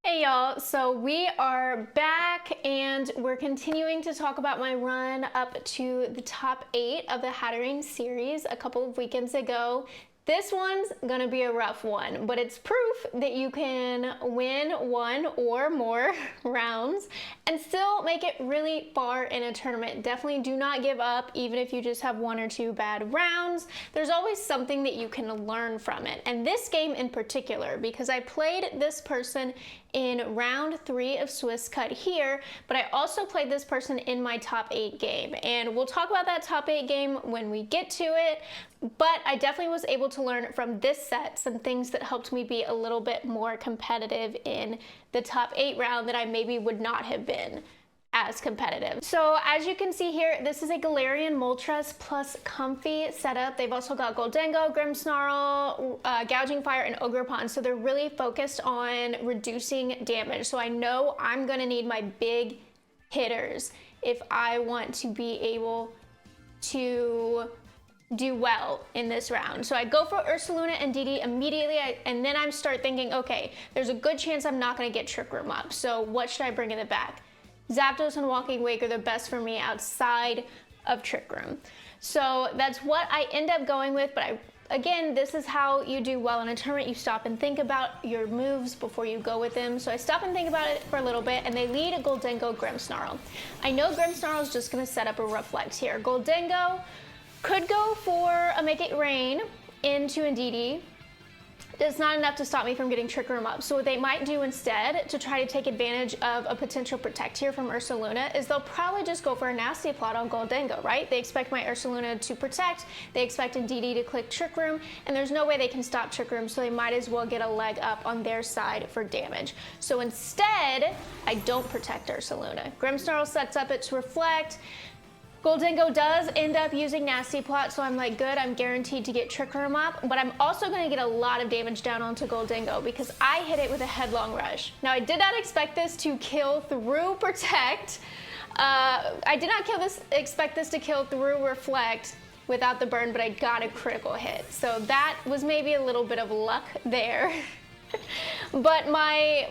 Hey y'all, so we are back and we're continuing to talk about my run up to the top 8 of the Hattering series a couple of weekends ago. This one's gonna be a rough one, but it's proof that you can win one or more rounds and still make it really far in a tournament. Definitely do not give up, even if you just have 1 or 2 bad rounds. There's always something that you can learn from it. And this game in particular, because I played this person in round 3 of Swiss Cut here, but I also played this person in my top 8 game. And we'll talk about that top 8 game when we get to it, but I definitely was able to learn from this set some things that helped me be a little bit more competitive in the top 8 round that I maybe would not have been as competitive. So as you can see here, this is a Galarian Moltres plus Comfy setup. They've also got Goldengo, Grimmsnarl, Gouging Fire, and Ogerpon. So they're really focused on reducing damage. So I know I'm gonna need my big hitters if I want to be able to do well in this round. So I go for Ursaluna and DD immediately, and then I start thinking, okay, there's a good chance I'm not gonna get Trick Room up. So what should I bring in the back? Zapdos and Walking Wake are the best for me outside of Trick Room. So that's what I end up going with, but again, this is how you do well in a tournament. You stop and think about your moves before you go with them. So I stop and think about it for a little bit, and they lead a Goldengo Grimmsnarl. I know Grimmsnarl is just gonna set up a Reflect here. Goldengo could go for a Make It Rain into Indeedee. It's not enough to stop me from getting Trick Room up. So what they might do instead to try to take advantage of a potential Protect here from Ursaluna is they'll probably just go for a Nasty Plot on Goldengo, right? They expect my Ursaluna to Protect, they expect Indeedee to click Trick Room, and there's no way they can stop Trick Room, so they might as well get a leg up on their side for damage. So instead, I don't Protect Ursaluna. Grimmsnarl sets up its Reflect. Goldengo does end up using Nasty Plot, so I'm like, good, I'm guaranteed to get Trick Room up, but I'm also gonna get a lot of damage down onto Goldengo because I hit it with a Headlong Rush. Now, I did not expect this to kill through Protect. I did not expect this to kill through Reflect without the burn, but I got a critical hit. So that was maybe a little bit of luck there. But my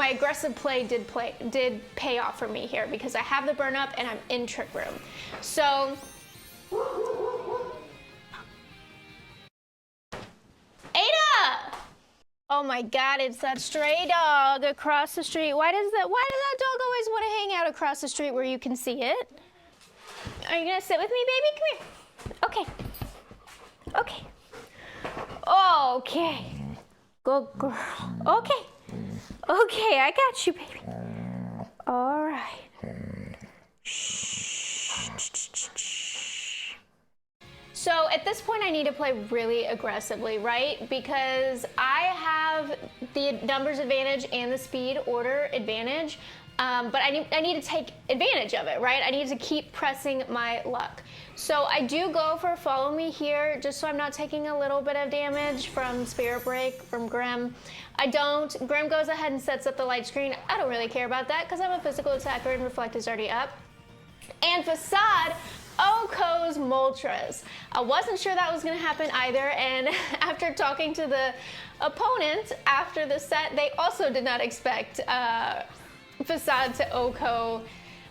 aggressive play did pay off for me here because I have the burn up and I'm in Trick Room. So Ada! Oh my God, it's that stray dog across the street. Why does that dog always want to hang out across the street where you can see it? Are you gonna sit with me, baby? Come here. Okay. Okay. Good girl. Okay. Okay, I got you, baby. All right. So at this point, I need to play really aggressively, right? Because I have the numbers advantage and the speed order advantage, but I need to take advantage of it, right? I need to keep pressing my luck. So I do go for Follow Me here, just so I'm not taking a little bit of damage from Spirit Break, from Grimm. I don't. Grimm goes ahead and sets up the light screen. I don't really care about that because I'm a physical attacker and Reflect is already up. And Facade OHKO's Moltres. I wasn't sure that was going to happen either, and after talking to the opponent after the set, they also did not expect Facade to OHKO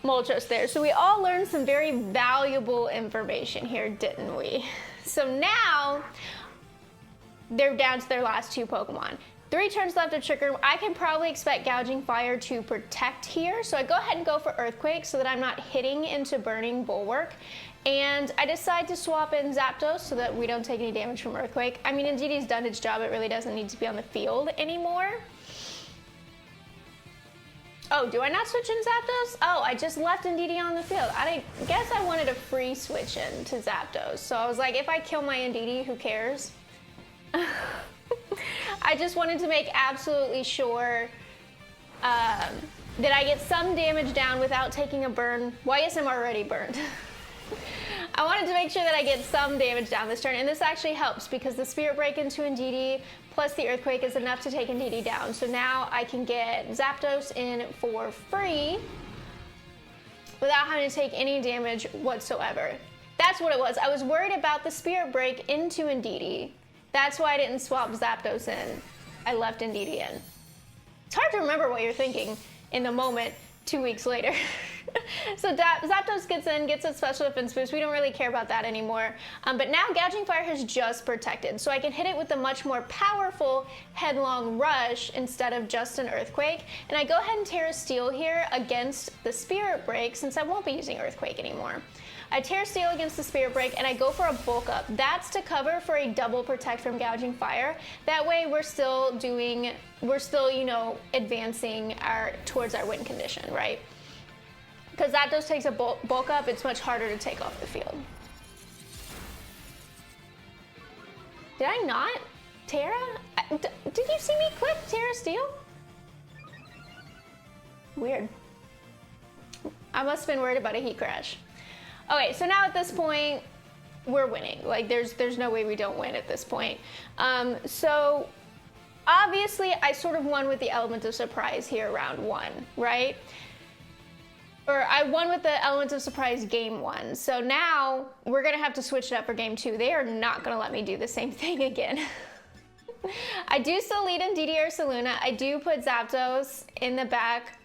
Moltres there. So we all learned some very valuable information here, didn't we? So now they're down to their last 2 Pokemon. 3 turns left of Trick Room. I can probably expect Gouging Fire to Protect here, so I go ahead and go for Earthquake so that I'm not hitting into Burning Bulwark. And I decide to swap in Zapdos so that we don't take any damage from Earthquake. I mean, Indeedee's done its job. It really doesn't need to be on the field anymore. Oh, do I not switch in Zapdos? Oh, I just left Indeedee on the field. I guess I wanted a free switch in to Zapdos. So I was like, if I kill my Indeedee, who cares? I just wanted to make absolutely sure that I get some damage down without taking a burn. Why is I'm already burned? I wanted to make sure that I get some damage down this turn, and this actually helps because the Spirit Break into Indeedee plus the Earthquake is enough to take Indeedee down. So now I can get Zapdos in for free without having to take any damage whatsoever. That's what it was. I was worried about the Spirit Break into Indeedee. That's why I didn't swap Zapdos in. I left Indeedee in. It's hard to remember what you're thinking in the moment 2 weeks later. So Zapdos gets in, gets a special defense boost. We don't really care about that anymore. But now Gouging Fire has just protected, so I can hit it with a much more powerful Headlong Rush instead of just an Earthquake. And I go ahead and Terra Steel here against the Spirit Break since I won't be using Earthquake anymore. I Terra Steel against the Spirit Break and I go for a Bulk Up. That's to cover for a double protect from Gouging Fire. That way we're still, you know, advancing towards our win condition, right? Because Zapdos takes a bulk up, it's much harder to take off the field. Did I not? Terra? Did you see me click Terra Steel? Weird. I must have been worried about a Heat Crash. Okay, so now at this point, we're winning. Like, there's no way we don't win at this point. So, obviously, I sort of won with the element of surprise here round 1, right? Or I won with the element of surprise game 1. So now we're gonna have to switch it up for game 2. They are not gonna let me do the same thing again. I do still lead in Indeedee or Ursaluna. I do put Zapdos in the back,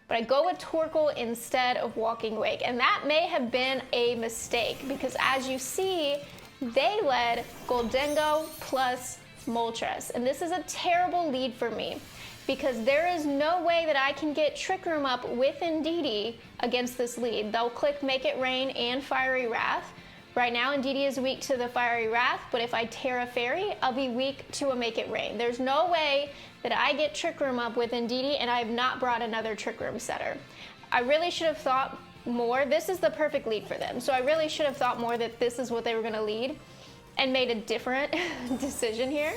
but I go with Torkoal instead of Walking Wake. And that may have been a mistake because as you see, they led Goldengo plus Moltres. And this is a terrible lead for me because there is no way that I can get Trick Room up with Indeedee against this lead. They'll click Make It Rain and Fiery Wrath. Right now, Indeedee is weak to the Fiery Wrath, but if I Terra Fairy, I'll be weak to a Make It Rain. There's no way that I get Trick Room up with Indeedee, and I have not brought another Trick Room setter. I really should have thought more. This is the perfect lead for them, so I really should have thought more that this is what they were going to lead and made a different decision here.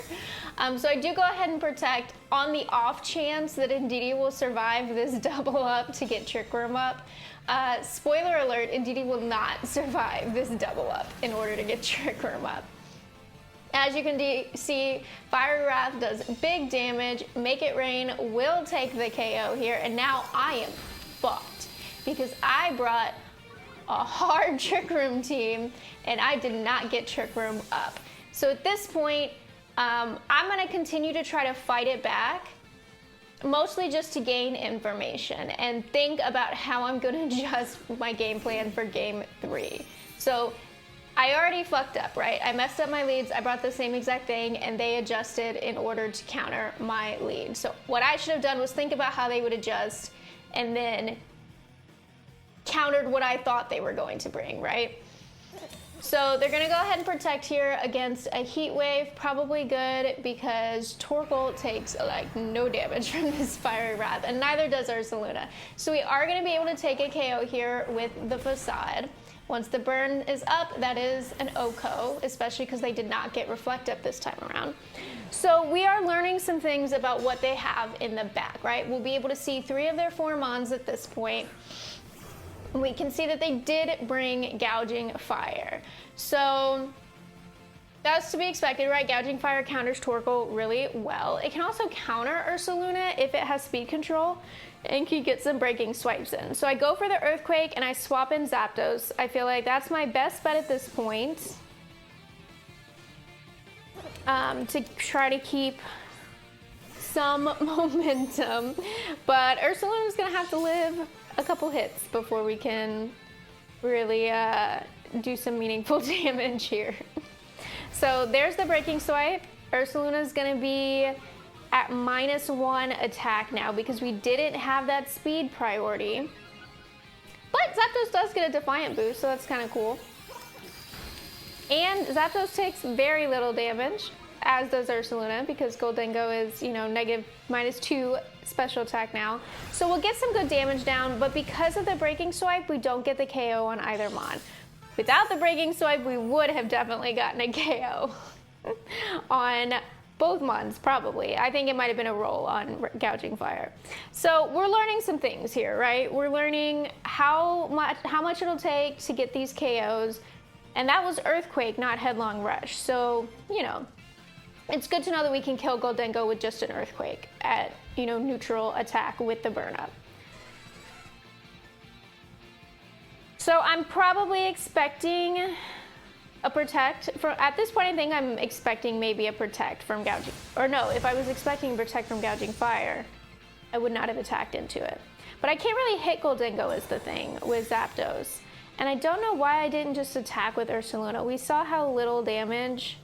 So I do go ahead and protect on the off chance that Indeedee will survive this double up to get Trick Room up. Spoiler alert, Indeedee will not survive this double up in order to get Trick Room up. As you can see, Fiery Wrath does big damage, Make It Rain will take the KO here, and now I am fucked because I brought a hard Trick Room team and I did not get Trick Room up. So at this point, I'm gonna continue to try to fight it back, mostly just to gain information and think about how I'm gonna adjust my game plan for game 3. So I already fucked up, right? I messed up my leads, I brought the same exact thing, and they adjusted in order to counter my lead. So what I should have done was think about how they would adjust and then countered what I thought they were going to bring, right? So they're gonna go ahead and protect here against a Heat Wave, probably good because Torkoal takes like no damage from this Fiery Wrath, and neither does Ursaluna. So we are gonna be able to take a KO here with the Facade. Once the burn is up, that is an OHKO, especially because they did not get Reflect Up this time around. So we are learning some things about what they have in the back, right? We'll be able to see 3 of their 4 Mons at this point. We can see that they did bring Gouging Fire. So that's to be expected, right? Gouging Fire counters Torkoal really well. It can also counter Ursaluna if it has speed control and can get some breaking swipes in. So I go for the Earthquake and I swap in Zapdos. I feel like that's my best bet at this point to try to keep some momentum. But Ursaluna is gonna have to live a couple hits before we can really do some meaningful damage here. So there's the breaking swipe. Ursaluna is gonna be at -1 attack now because we didn't have that speed priority. But Zapdos does get a Defiant boost, so that's kind of cool. And Zapdos takes very little damage, as does Ursaluna, because Goldengo is, you know, -2 special attack now. So we'll get some good damage down, but because of the breaking swipe, we don't get the KO on either Mon. Without the breaking swipe, we would have definitely gotten a KO on both Mons, probably. I think it might have been a roll on Gouging Fire. So we're learning some things here, right? We're learning how much it'll take to get these KOs, and that was Earthquake, not Headlong Rush. So, you know, it's good to know that we can kill Goldengo with just an Earthquake at, you know, neutral attack with the burn up. So I'm probably expecting a protect from, at this point I think I'm expecting maybe a protect from gouging, or no, if I was expecting a protect from gouging fire, I would not have attacked into it. But I can't really hit Goldingo is the thing with Zapdos. And I don't know why I didn't just attack with Ursaluna. We saw how little damage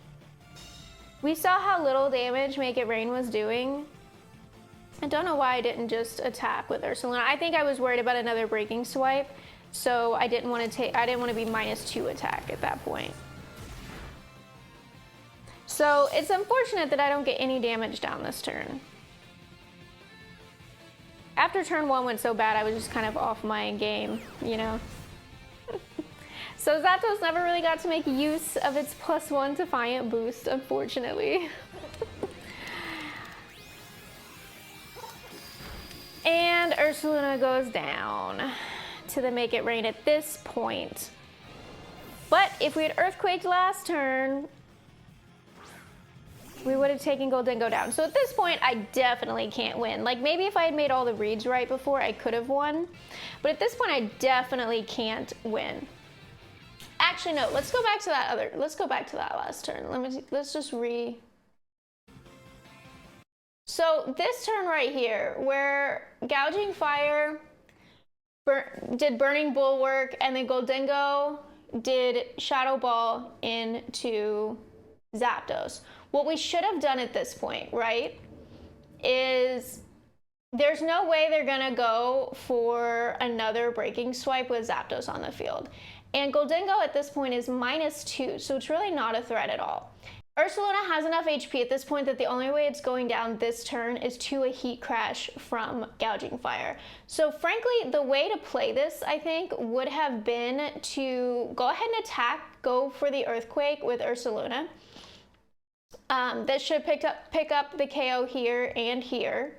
Make It Rain was doing. I don't know why I didn't just attack with Ursaluna. I think I was worried about another breaking swipe, so I didn't want to be -2 attack at that point. So it's unfortunate that I don't get any damage down this turn. After turn 1 went so bad, I was just kind of off my game, you know? So Zapdos never really got to make use of its +1 Defiant boost, unfortunately. And Ursaluna goes down to the Make It Rain at this point. But if we had Earthquaked last turn, we would have taken Goldingo down. So at this point, I definitely can't win. Like, maybe if I had made all the reads right before, I could have won. But at this point, I definitely can't win. Actually, no, let's go back to that last turn. Let's just So this turn right here, where Gouging Fire did Burning Bulwark, and then Goldingo did Shadow Ball into Zapdos. What we should have done at this point, right, is there's no way they're gonna go for another Breaking Swipe with Zapdos on the field. And Goldingo at this point is -2, so it's really not a threat at all. Ursaluna has enough HP at this point that the only way it's going down this turn is to a Heat Crash from Gouging Fire. So frankly, the way to play this, I think, would have been to go ahead and attack, go for the Earthquake with Ursaluna. That should pick up the KO here and here.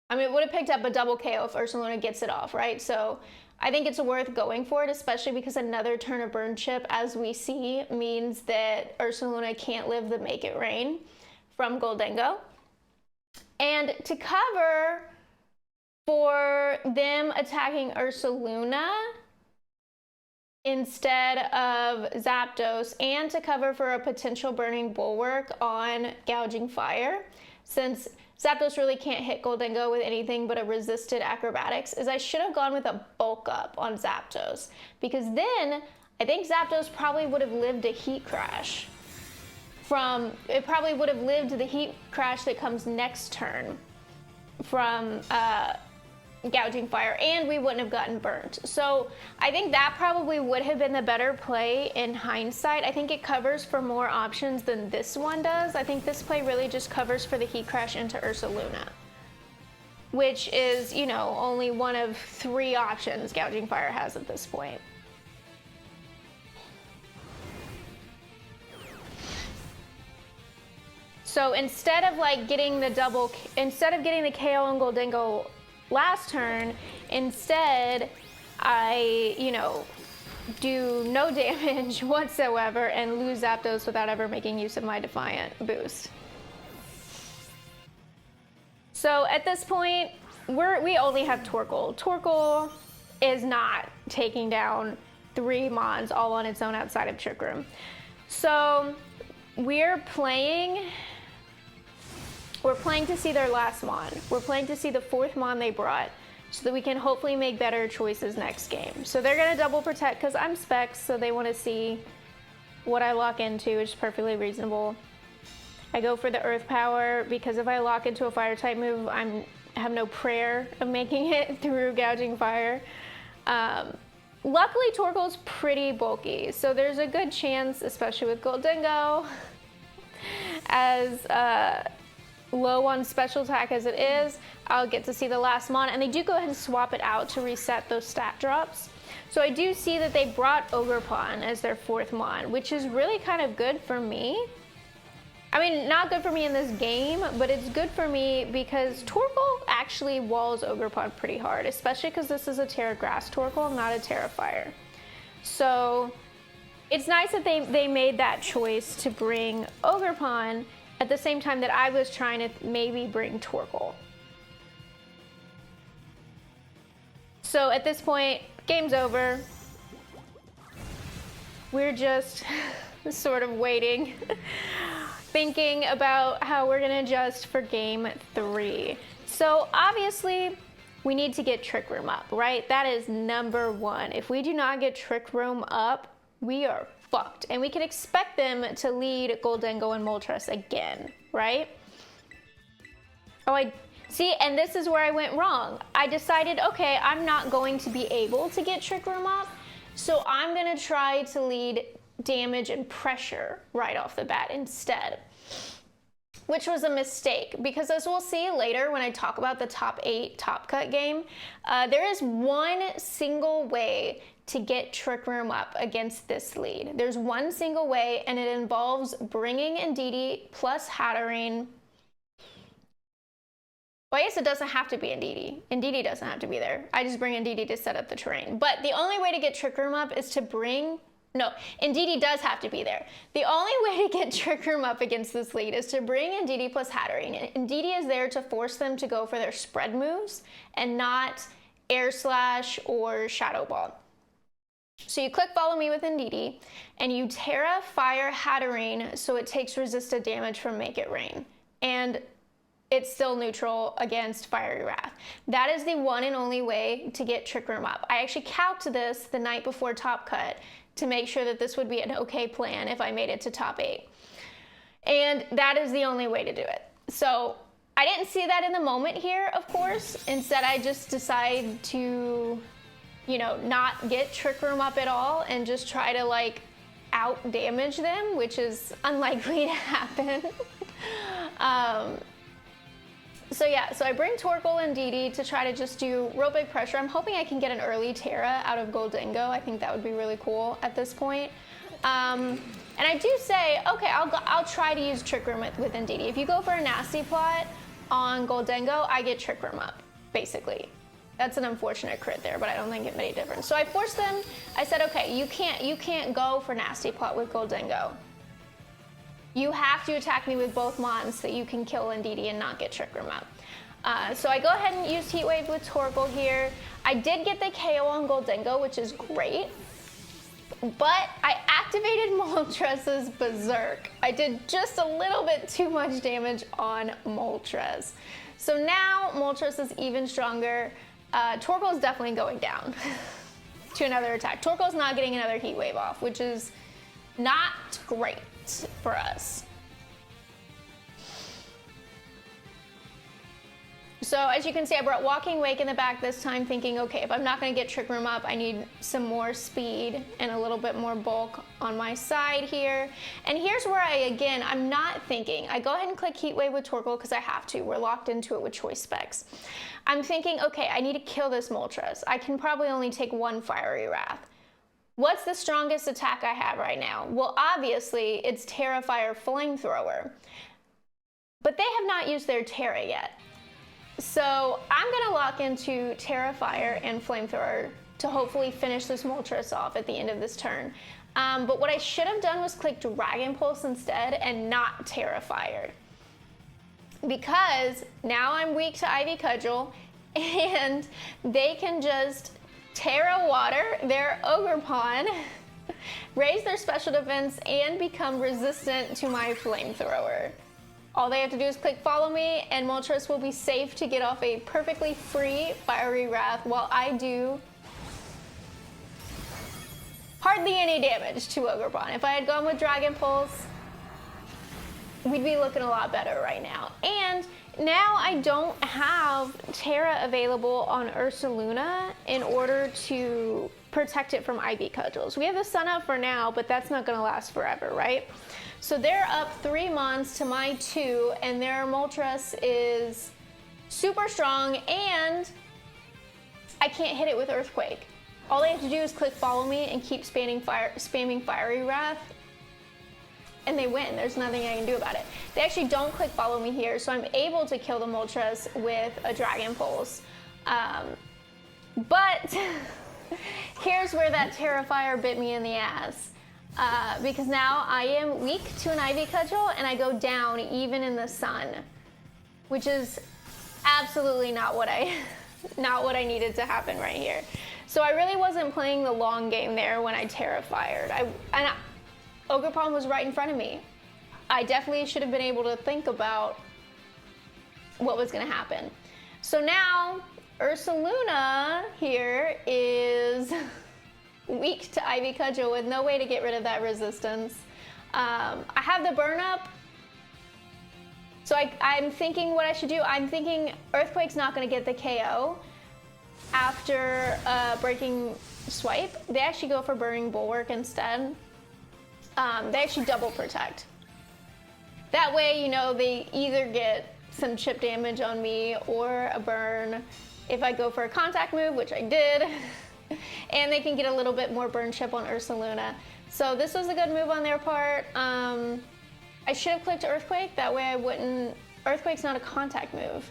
I mean, it would have picked up a double KO if Ursaluna gets it off, right? So I think it's worth going for it, especially because another turn of Burn Chip, as we see, means that Ursaluna can't live the Make It Rain from Goldingo. And to cover for them attacking Ursaluna instead of Zapdos, and to cover for a potential Burning Bulwark on Gouging Fire, since Zapdos really can't hit Goldingo with anything but a resisted Acrobatics, is I should have gone with a Bulk Up on Zapdos, because then I think Zapdos probably would have lived a Heat Crash. It probably would have lived the Heat Crash that comes next turn from Gouging Fire, and we wouldn't have gotten burnt. So I think that probably would have been the better play in hindsight. I think it covers for more options than this one does. I think this play really just covers for the Heat Crash into Ursaluna, which is, you know, only one of 3 options Gouging Fire has at this point. So instead of getting the KO on Goldingo last turn, instead I, do no damage whatsoever and lose Zapdos without ever making use of my Defiant boost. So at this point, we only have Torkoal. Torkoal is not taking down 3 Mons all on its own outside of Trick Room. So we're playing to see their last Mon. We're playing to see the 4th Mon they brought, so that we can hopefully make better choices next game. So they're gonna double protect because I'm Specs, so they want to see what I lock into, which is perfectly reasonable. I go for the Earth Power because if I lock into a Fire type move, I have no prayer of making it through Gouging Fire. Luckily, Torkoal's pretty bulky, so there's a good chance, especially with Goldingo, as low on special attack as it is, I'll get to see the last Mon, and they do go ahead and swap it out to reset those stat drops. So I do see that they brought Ogerpon as their 4th Mon, which is really kind of good for me. I mean, not good for me in this game, but it's good for me because Torkoal actually walls Ogerpon pretty hard, especially because this is a Terra Grass Torkoal, not a Terra Fire. So it's nice that they made that choice to bring Ogerpon at the same time that I was trying to maybe bring Torkoal. So at this point, game's over. we're just sort of waiting, thinking about how we're gonna adjust for game 3. So obviously, we need to get Trick Room up, right? That is number 1. If we do not get Trick Room up, we are fucked. And we can expect them to lead Goldengo and Moltres again, right? Oh, see, and this is where I went wrong. I decided, okay, I'm not going to be able to get Trick Room up, so I'm gonna try to lead damage and pressure right off the bat instead. Which was a mistake, because as we'll see later when I talk about the top 8 Top Cut game, there is one single way to get Trick Room up against this lead. There's one single way, and it involves bringing Indeedee plus Hatterene. Well, I guess it doesn't have to be Indeedee. Indeedee doesn't have to be there. I just bring Indeedee to set up the terrain. But the only way to get Trick Room up is to bring... No, Indeedee does have to be there. The only way to get Trick Room up against this lead is to bring Indeedee plus Hatterene. Indeedee is there to force them to go for their spread moves and not Air Slash or Shadow Ball. So you click Follow Me with Indeedee, and you Terra Fire Hatterene so it takes resisted damage from Make It Rain. And it's still neutral against Fiery Wrath. That is the one and only way to get Trick Room up. I actually calced this the night before Top Cut to make sure that this would be an okay plan if I made it to top 8. And that is the only way to do it. So I didn't see that in the moment here, of course. Instead, I just decided to, you know, not get Trick Room up at all and just try to like out damage them, which is unlikely to happen. So yeah, so I bring Torkoal and Indeedee to try to just do real big pressure. I'm hoping I can get an early Terra out of Goldengo. I think that would be really cool at this point. And I do say, okay, I'll try to use Trick Room with Indeedee. If you go for a nasty plot on Goldengo, I get Trick Room up, basically. That's an unfortunate crit there, but I don't think it made a difference. So I forced them. I said, okay, you can't go for nasty plot with Goldengo. You have to attack me with both Mons so that you can kill Indeedee and not get Trick Room up. So I go ahead and use Heat Wave with Torkoal here. I did get the KO on Goldengo, which is great. But I activated Moltres' Berserk. I did just a little bit too much damage on Moltres. So now Moltres is even stronger. Torkoal is definitely going down to another attack. Torkoal's not getting another Heat Wave off, which is not great for us. So as you can see, I brought Walking Wake in the back this time, thinking, okay, if I'm not going to get Trick Room up, I need some more speed and a little bit more bulk on my side here. And here's where I'm not thinking. I go ahead and click Heat Wave with Torkoal because I have to. We're locked into it with choice specs. I'm thinking, okay, I need to kill this Moltres. I can probably only take one Fiery Wrath. What's the strongest attack I have right now? Well, obviously, it's Terra Fire Flamethrower. But they have not used their Terra yet. So I'm gonna lock into Terra Fire and Flamethrower to hopefully finish this Moltres off at the end of this turn. But what I should have done was click Dragon Pulse instead and not Terra Fire. Because now I'm weak to Ivy Cudgel and they can just Terra Water their Ogerpon, raise their special defense, and become resistant to my Flamethrower. All they have to do is click Follow Me, and Moltres will be safe to get off a perfectly free Fiery Wrath while I do hardly any damage to Ogerpon. If I had gone with Dragon Pulse, we'd be looking a lot better right now. And now I don't have Terra available on Ursaluna in order to protect it from Ivy Cudgels. We have the sun up for now, but that's not gonna last forever, right? So they're up 3 Mons to my 2, and their Moltres is super strong, and I can't hit it with Earthquake. All they have to do is click Follow Me and keep spamming Fiery Wrath, and they win. There's nothing I can do about it. They actually don't click Follow Me here, so I'm able to kill the Moltres with a Dragon Pulse. But here's where that Terra Fire bit me in the ass. Because now I am weak to an Ivy Cudgel and I go down even in the sun, which is absolutely not what I needed to happen right here. So I really wasn't playing the long game there when I Terra fired. Ogre Palm was right in front of me. I definitely should have been able to think about what was gonna happen. So now, Ursaluna here is weak to Ivy Cudgel with no way to get rid of that resistance. I have the burn up. So I'm thinking what I should do. I'm thinking Earthquake's not gonna get the KO after breaking swipe. They actually go for Burning Bulwark instead. They actually double protect. That way, you know, they either get some chip damage on me or a burn if I go for a contact move, which I did. And they can get a little bit more burn chip on Ursaluna. So this was a good move on their part. I should have clicked Earthquake, that way I wouldn't... Earthquake's not a contact move.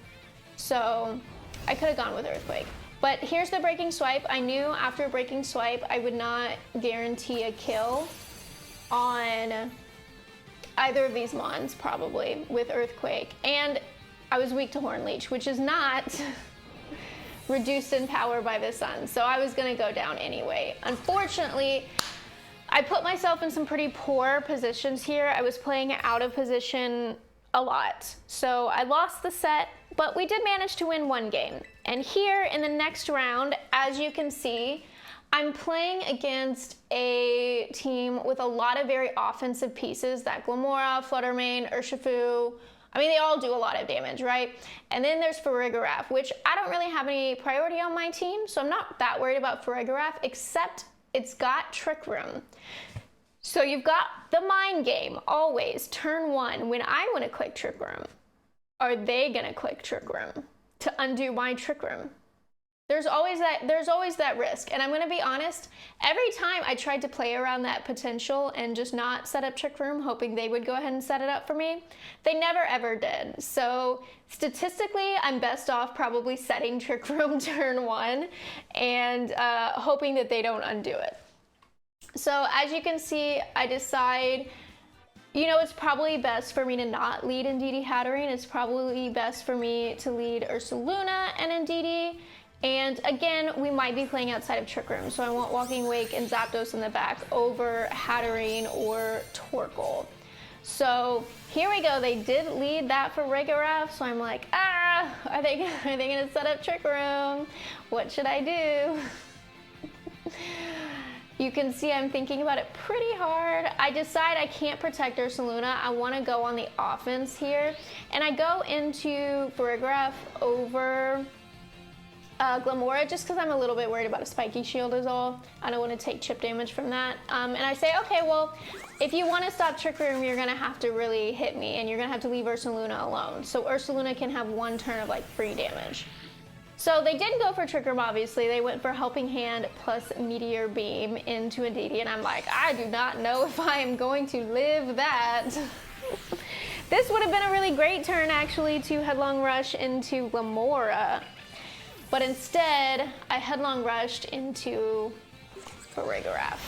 So I could have gone with Earthquake. But here's the breaking swipe. I knew after breaking swipe, I would not guarantee a kill on either of these mons, probably, with Earthquake. And I was weak to Horn Leech, which is not reduced in power by the sun. So I was gonna go down anyway. Unfortunately, I put myself in some pretty poor positions here. I was playing out of position a lot. So I lost the set, but we did manage to win one game. And here in the next round, as you can see, I'm playing against a team with a lot of very offensive pieces, that Glamora, Fluttermane, Urshifu. I mean, they all do a lot of damage, right? And then there's Farigiraf, which I don't really have any priority on my team, so I'm not that worried about Farigiraf, except it's got Trick Room. So you've got the mind game, always, turn one. When I want to click Trick Room, are they gonna click Trick Room to undo my Trick Room? There's always that risk. And I'm gonna be honest, every time I tried to play around that potential and just not set up Trick Room, hoping they would go ahead and set it up for me, they never ever did. So statistically, I'm best off probably setting Trick Room turn one and hoping that they don't undo it. So as you can see, I decide, you know, it's probably best for me to not lead Indeedee Hatterene. It's probably best for me to lead Ursaluna and Indeedee. And again, we might be playing outside of Trick Room, so I want Walking Wake and Zapdos in the back over Hatterene or Torkoal. So here we go. They did lead that for Farigiraf, so I'm like, are they gonna set up Trick Room? What should I do? You can see I'm thinking about it pretty hard. I decide I can't protect Ursaluna. I want to go on the offense here, and I go into Farigiraf over Glamora, just because I'm a little bit worried about a spiky shield is all. I don't want to take chip damage from that. And I say, okay, well, if you want to stop Trick Room, you're going to have to really hit me, and you're going to have to leave Ursaluna alone. So Ursaluna can have one turn of like free damage. So they didn't go for Trick Room, obviously. They went for Helping Hand plus Meteor Beam into Indeedee, and I'm like, I do not know if I am going to live that. This would have been a really great turn, actually, to Headlong Rush into Glamora. But instead, I Headlong Rushed into Farigiraf,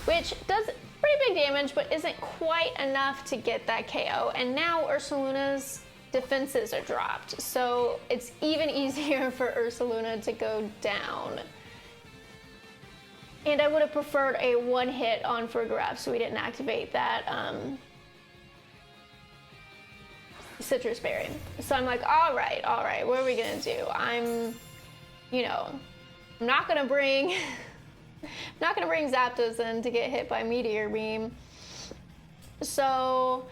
which does pretty big damage, but isn't quite enough to get that KO. And now Ursaluna's defenses are dropped, so it's even easier for Ursaluna to go down. And I would have preferred a one hit on Farigiraf, so we didn't activate that Citrus Berry. So I'm like, all right, what are we gonna do? I'm not gonna bring Zapdos in to get hit by Meteor Beam. So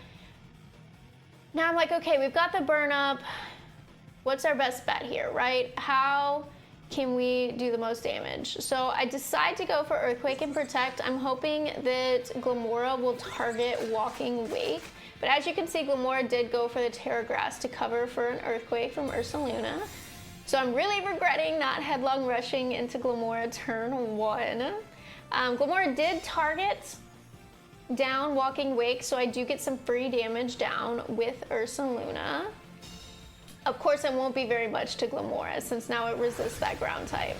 now I'm like, okay, we've got the burn up. What's our best bet here, right? How can we do the most damage? So I decide to go for Earthquake and Protect. I'm hoping that Glamora will target Walking Wake. But as you can see, Glamora did go for the Terra Grass to cover for an Earthquake from Ursaluna. So I'm really regretting not Headlong Rushing into Glamora turn one. Glamora did target down Walking Wake, so I do get some free damage down with Ursaluna. Of course, it won't be very much to Glamora, since now it resists that ground type.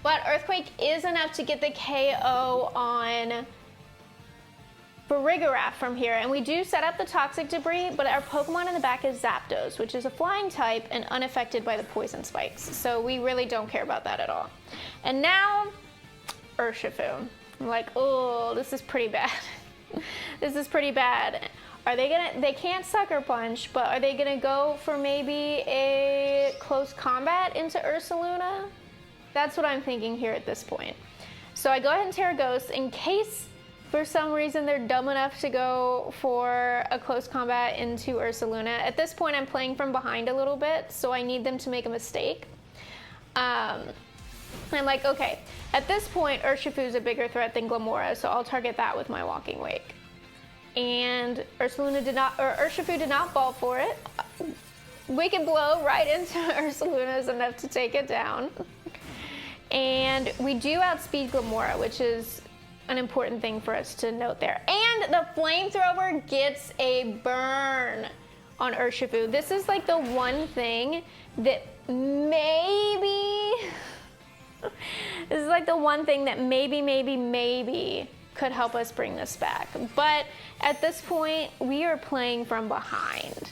But Earthquake is enough to get the KO on for Rigoraph from here, and we do set up the toxic debris, but our Pokemon in the back is Zapdos, which is a flying type and unaffected by the poison spikes. So we really don't care about that at all. And now, Urshifu. I'm like, oh, this is pretty bad. This is pretty bad. Are they gonna, they can't Sucker Punch, but are they gonna go for maybe a close combat into Ursaluna? That's what I'm thinking here at this point. So I go ahead and Terra Ghost in case for some reason they're dumb enough to go for a close combat into Ursaluna. At this point I'm playing from behind a little bit, so I need them to make a mistake. I'm like, okay, at this point Urshifu's a bigger threat than Glamora, so I'll target that with my Walking Wake. And Urshifu did not fall for it. Wicked Blow right into Ursaluna is enough to take it down. And we do outspeed Glamora, which is an important thing for us to note there. And the Flamethrower gets a burn on Urshifu. This is like the one thing that maybe could help us bring this back. But at this point, we are playing from behind.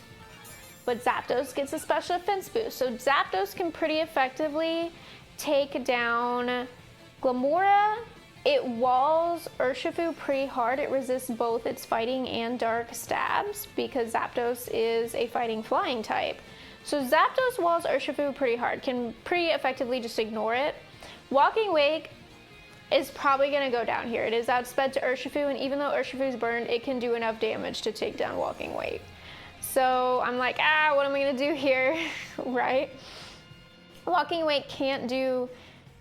But Zapdos gets a special defense boost. So Zapdos can pretty effectively take down Glamora. It walls Urshifu pretty hard. It resists both its fighting and dark stabs because Zapdos is a fighting flying type. So Zapdos walls Urshifu pretty hard, can pretty effectively just ignore it. Walking Wake is probably going to go down here. It is outsped to Urshifu, and even though Urshifu's burned, it can do enough damage to take down Walking Wake. So I'm like, what am I going to do here, right? Walking Wake can't do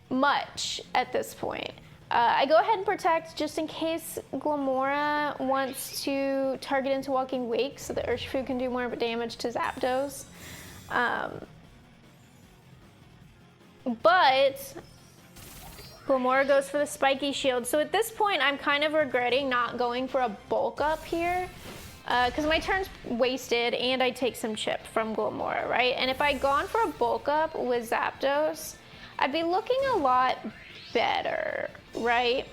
much at this point. I go ahead and protect just in case Glamora wants to target into Walking Wake so that Urshifu can do more damage to Zapdos. But Glamora goes for the spiky shield. So at this point, I'm kind of regretting not going for a bulk up here because my turn's wasted and I take some chip from Glamora, right? And if I'd gone for a bulk up with Zapdos, I'd be looking a lot better, right?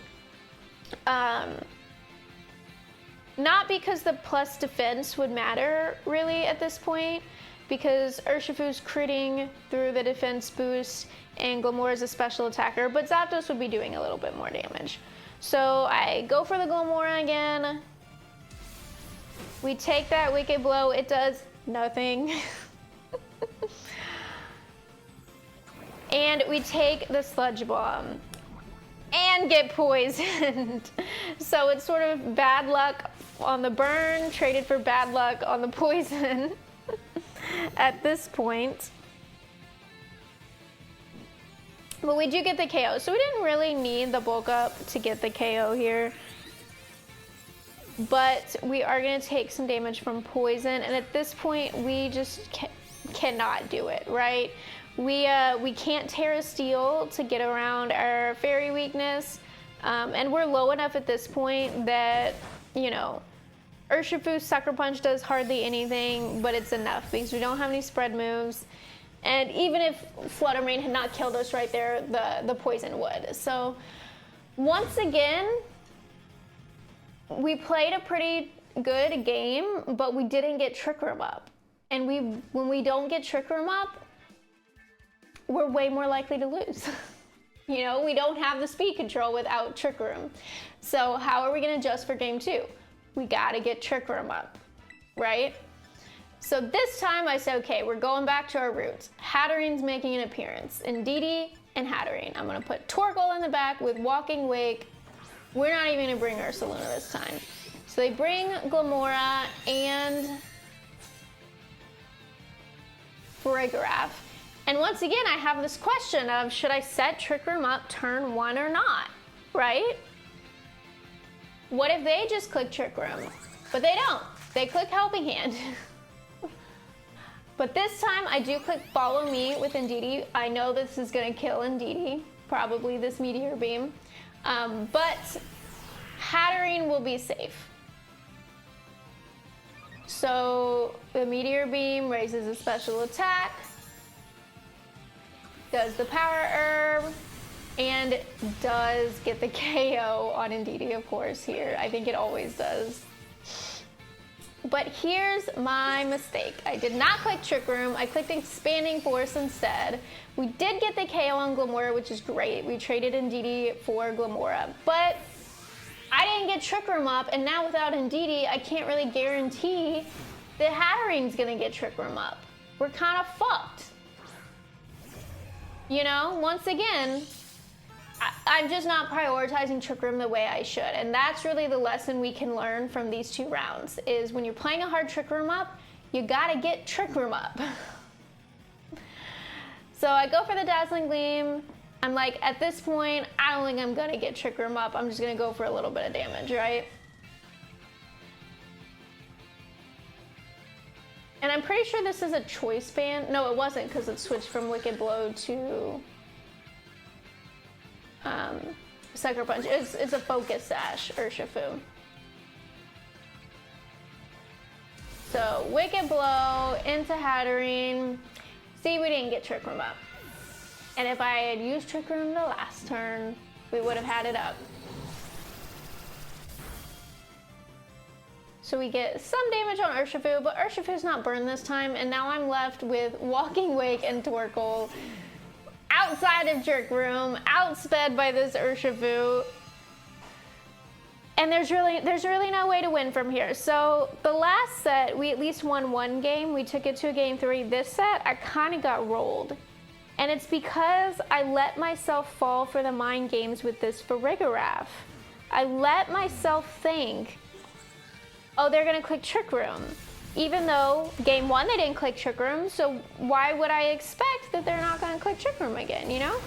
Not because the plus defense would matter really at this point, because Urshifu's critting through the defense boost and Glamora's a special attacker, but Zapdos would be doing a little bit more damage. So I go for the Glamora again. We take that Wicked Blow. It does nothing. And we take the Sludge Bomb and get poisoned. So it's sort of bad luck on the burn, traded for bad luck on the poison at this point. But we do get the KO, so we didn't really need the bulk up to get the KO here. But we are going to take some damage from poison, and at this point we just cannot do it, right? We can't Terra Steel to get around our fairy weakness, and we're low enough at this point that, you know, Urshifu's Sucker Punch does hardly anything, but it's enough because we don't have any spread moves. And even if Flutter Mane had not killed us right there, the poison would. So once again, we played a pretty good game, but we didn't get Trick Room up. And when we don't get Trick Room up, we're way more likely to lose. You know, we don't have the speed control without Trick Room. So how are we going to adjust for game 2? We got to get Trick Room up, right? So this time I said, okay, we're going back to our roots. Hatterene's making an appearance. Indeedee and Hatterene. I'm going to put Torkoal in the back with Walking Wake. We're not even going to bring Ursaluna this time. So they bring Glamora and Rigoraph. And once again, I have this question of, should I set Trick Room up turn 1 or not, right? What if they just click Trick Room? But they don't. They click Helping Hand. But this time, I do click Follow Me with Indeedee. I know this is going to kill Indeedee, probably this Meteor Beam. But Hatterene will be safe. So the Meteor Beam raises a special attack, does the Power Herb, and does get the KO on Ndidi, of course, here. I think it always does. But here's my mistake. I did not click Trick Room. I clicked Expanding Force instead. We did get the KO on Glamora, which is great. We traded Ndidi for Glamora, but I didn't get Trick Room up, and now without Ndidi, I can't really guarantee that Hattering's gonna get Trick Room up. We're kind of fucked. You know, once again, I'm just not prioritizing Trick Room the way I should. And that's really the lesson we can learn from these 2 rounds, is when you're playing a hard Trick Room up, you gotta get Trick Room up. So I go for the Dazzling Gleam. I'm like, at this point, I don't think I'm gonna get Trick Room up. I'm just gonna go for a little bit of damage, right? And I'm pretty sure this is a choice ban. No, it wasn't, because it switched from Wicked Blow to Sucker Punch. It's a Focus Sash, Urshifu. So Wicked Blow into Hattering. See, we didn't get Trick Room up. And if I had used Trick Room the last turn, we would have had it up. So we get some damage on Urshifu, but Urshifu's not burned this time, and now I'm left with Walking Wake and Torkoal outside of Trick Room, outsped by this Urshifu. And there's really no way to win from here. So the last set, we at least won 1 game. We took it to a game 3. This set, I kind of got rolled. And it's because I let myself fall for the mind games with this Farigiraf. I let myself think, oh, they're gonna click Trick Room. Even though game 1 they didn't click Trick Room, so why would I expect that they're not gonna click Trick Room again, you know?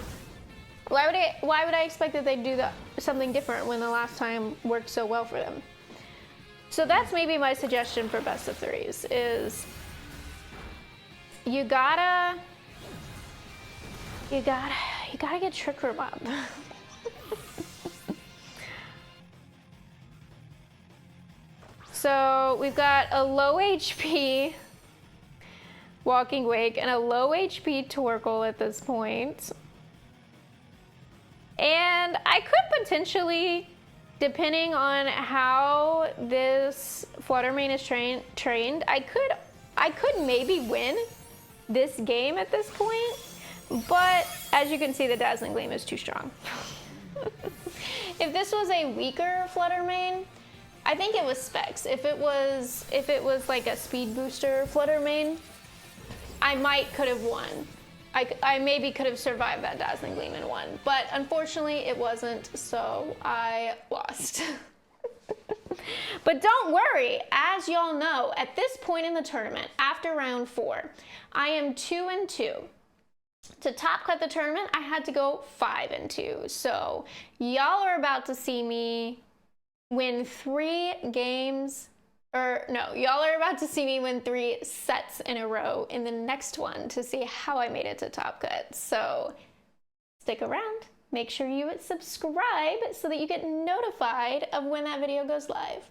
Why would I expect that they'd do something different when the last time worked so well for them? So that's maybe my suggestion for best of 3s, is you gotta get Trick Room up. So we've got a low HP Walking Wake and a low HP Torkoal at this point. And I could potentially, depending on how this Flutter Mane is trained, I could maybe win this game at this point. But as you can see, the Dazzling Gleam is too strong. If this was a weaker Flutter Mane, I think it was specs. If it was like a speed booster Flutter Mane, I could have won. I maybe could have survived that Dazzling Gleam and won, but unfortunately it wasn't, so I lost. But don't worry, as y'all know, at this point in the tournament, after round 4, I am 2-2. To top cut the tournament, I had to go 5-2. So y'all are about to see me win 3 games, y'all are about to see me win 3 sets in a row in the next one to see how I made it to top cut. So stick around, make sure you subscribe so that you get notified of when that video goes live.